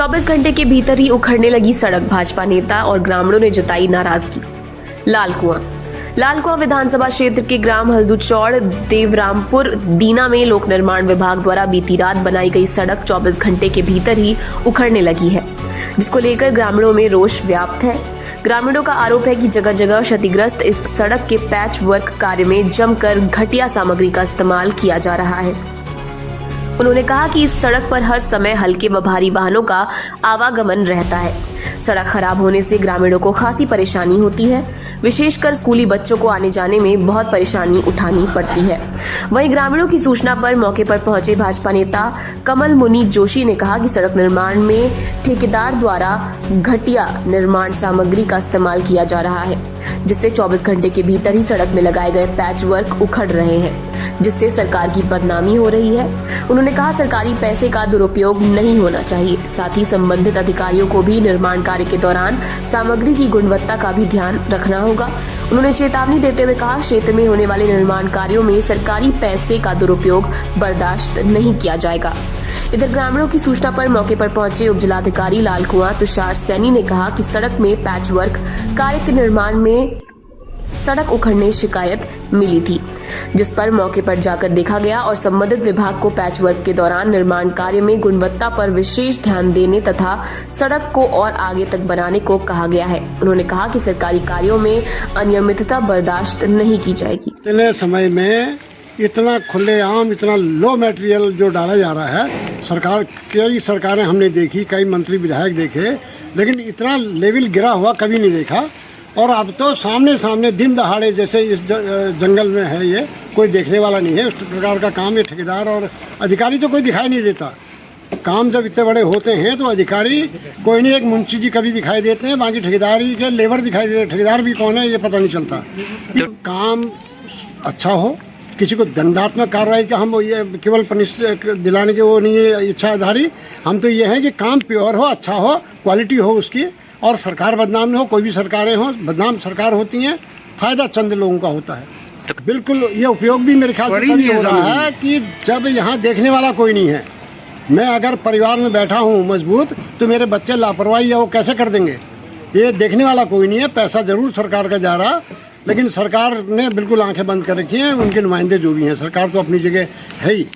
24 घंटे के भीतर ही उखड़ने लगी सड़क। भाजपा नेता और ग्रामीणों ने जताई नाराजगी। लालकुआं विधानसभा क्षेत्र के ग्राम हल्दूचौड़ देवरामपुर दीना में लोक निर्माण विभाग द्वारा बीती रात बनाई गई सड़क 24 घंटे के भीतर ही उखड़ने लगी है, जिसको लेकर ग्रामीणों में रोष व्याप्त है। ग्रामीणों का आरोप है कि जगह जगह क्षतिग्रस्त इस सड़क के पैच वर्क कार्य में जमकर घटिया सामग्री का इस्तेमाल किया जा रहा है। उन्होंने कहा कि इस सड़क पर हर समय हल्के व भारी वाहनों का आवागमन रहता है। सड़क खराब होने से ग्रामीणों को खासी परेशानी होती है, विशेषकर स्कूली बच्चों को आने जाने में बहुत परेशानी उठानी पड़ती है। वहीं ग्रामीणों की सूचना पर मौके पर पहुंचे भाजपा नेता कमल मुनि जोशी ने कहा कि सड़क निर्माण में ठेकेदार द्वारा घटिया निर्माण सामग्री का इस्तेमाल किया जा रहा है, जिससे 24 घंटे के भीतर ही सड़क में लगाए गए पैच वर्क उखड़ रहे हैं, जिससे सरकार की बदनामी हो रही है। उन्होंने कहा सरकारी पैसे का दुरुपयोग नहीं होना चाहिए, साथ ही संबंधित अधिकारियों को भी निर्माण कार्य के दौरान सामग्री की गुणवत्ता का भी ध्यान रखना होगा। उन्होंने चेतावनी देते हुए कहा क्षेत्र में होने वाले निर्माण कार्यों में सरकारी पैसे का दुरुपयोग बर्दाश्त नहीं किया जाएगा। इधर ग्रामीणों की सूचना पर मौके पर पहुंचे उप जिलाधिकारी लालकुआं तुषार सैनी ने कहा कि सड़क में पैच वर्क कार्य के निर्माण में सड़क उखड़ने शिकायत मिली थी, जिस पर मौके पर जाकर देखा गया और संबंधित विभाग को पैच वर्क के दौरान निर्माण कार्य में गुणवत्ता पर विशेष ध्यान देने तथा सड़क को और आगे तक बनाने को कहा गया है। उन्होंने कहा कि सरकारी कार्यों में अनियमितता बर्दाश्त नहीं की जाएगी। इतने समय में इतना खुलेआम, इतना लो मटेरियल जो डाला जा रहा है, कई सरकारें हमने देखी, कई मंत्री विधायक देखे, लेकिन इतना लेवल गिरा हुआ कभी नहीं देखा। और अब तो सामने दिन दहाड़े जैसे इस जंगल में है, ये कोई देखने वाला नहीं है। उस प्रकार का काम ये ठेकेदार और अधिकारी तो कोई दिखाई नहीं देता। काम जब इतने बड़े होते हैं तो अधिकारी कोई नहीं, एक मुंशी जी कभी दिखाई देते हैं, बाकी ठेकेदारी के लेबर दिखाई देते हैं। ठेकेदार भी कौन है ये पता नहीं चलता। काम अच्छा हो, किसी को दंडात्मक कार्रवाई का हम ये केवल पनिश दिलाने के वो नहीं है इच्छाधारी। हम तो ये है कि काम प्योर हो, अच्छा हो, क्वालिटी हो उसकी, और सरकार बदनाम न हो। कोई भी सरकारें हो, बदनाम सरकार होती हैं, फायदा चंद लोगों का होता है। बिल्कुल ये उपयोग भी मेरे ख्याल से तभी हो रहा है कि जब यहाँ देखने वाला कोई नहीं है। मैं अगर परिवार में बैठा हूँ मजबूत, तो मेरे बच्चे लापरवाही है वो कैसे कर देंगे? ये देखने वाला कोई नहीं है। पैसा जरूर सरकार का जा रहा, लेकिन सरकार ने बिल्कुल आंखें बंद कर रखी हैं। उनके नुमाइंदे जो भी हैं, सरकार तो अपनी जगह है ही।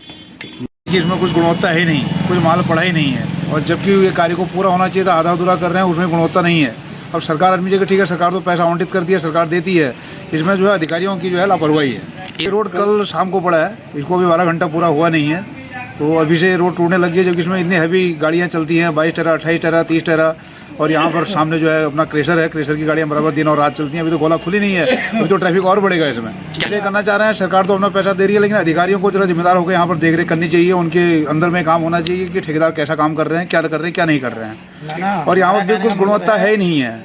इसमें कुछ गुणवत्ता है नहीं, कुछ माल पड़ा ही नहीं है, और जबकि ये कार्य को पूरा होना चाहिए था, आधा अधूरा कर रहे हैं, उसमें गुणवत्ता नहीं है। अब सरकार अपनी जगह ठीक है, सरकार तो पैसा आवंटित करती है, सरकार देती है, इसमें जो है अधिकारियों की जो है लापरवाही है। ये रोड कल शाम को पड़ा है, इसको भी 12 घंटा पूरा हुआ नहीं है, तो अभी से रोड टूटने लगी है, जबकि इसमें इतनी हैवी गाड़ियाँ चलती हैं, 22 टेरा, 28 टेरा, 30 टेरा। और यहाँ पर सामने जो है अपना क्रेशर है, क्रेशर की गाड़ियाँ बराबर दिन और रात चलती हैं। अभी तो गोला खुली नहीं है, अभी तो ट्रैफिक और बढ़ेगा इसमें। क्या करना चाह रहे हैं? सरकार तो अपना पैसा दे रही है, लेकिन अधिकारियों को जरा जिम्मेदार होकर यहाँ पर देख रेख करनी चाहिए। उनके अंदर में काम होना चाहिए कि ठेकेदार कैसा काम कर रहे हैं, क्या कर रहे हैं, क्या नहीं कर रहे हैं। और यहाँ पर बिल्कुल गुणवत्ता है ही नहीं है।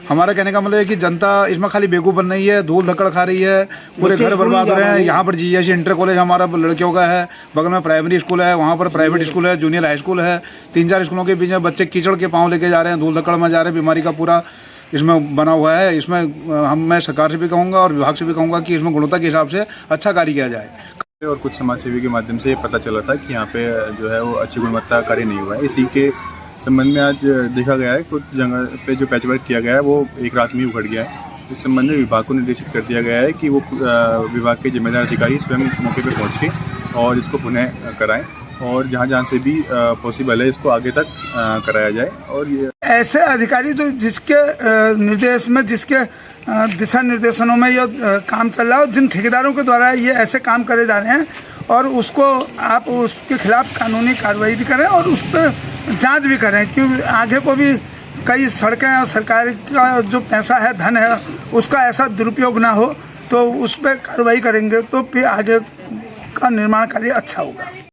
हमारा कहने का मतलब है कि जनता इसमें खाली बेवकूफ़ बन रही है, धूल धक्कड़ खा रही है, पूरे घर बर्बाद हो रहे हैं। यहाँ पर जीएससी इंटर कॉलेज हमारा लड़कियों का है, बगल में प्राइमरी स्कूल है, वहाँ पर प्राइवेट स्कूल है, जूनियर हाई स्कूल है। 3-4 स्कूलों के बीच में बच्चे कीचड़ के पाँव लेके जा रहे हैं, धूल धक्कड़ में जा रहे हैं। बीमारी का पूरा इसमें बना हुआ है। इसमें मैं सरकार से भी कहूँगा और विभाग से भी कहूँगा कि इसमें गुणवत्ता के हिसाब से अच्छा कार्य किया जाए। और कुछ समाजसेवी के माध्यम से पता चला था कि यहाँ पे जो है वो अच्छी गुणवत्ता कार्य नहीं हुआ है। इसी के संबंध में आज देखा गया है कुछ जगह पे जो पैच वर्क किया गया है वो एक रात में उखड़ गया है। इस संबंध में विभाग को निर्देशित कर दिया गया है कि वो विभाग के जिम्मेदार अधिकारी स्वयं मौके पर पहुँच के और इसको पुनः कराएं, और जहाँ से भी पॉसिबल है इसको आगे तक कराया जाए। और ये ऐसे अधिकारी जो जिसके निर्देश में, जिसके दिशा निर्देशनों में ये काम चल रहा है, और जिन ठेकेदारों के द्वारा ये ऐसे काम करे जा रहे हैं, और उसको आप उसके खिलाफ कानूनी कार्रवाई भी करें और उस पर जांच भी करें, क्योंकि आगे को भी कई सड़कें और सरकार का जो पैसा है, धन है, उसका ऐसा दुरुपयोग ना हो, तो उस पर कार्रवाई करेंगे तो फिर आगे का निर्माण कार्य अच्छा होगा।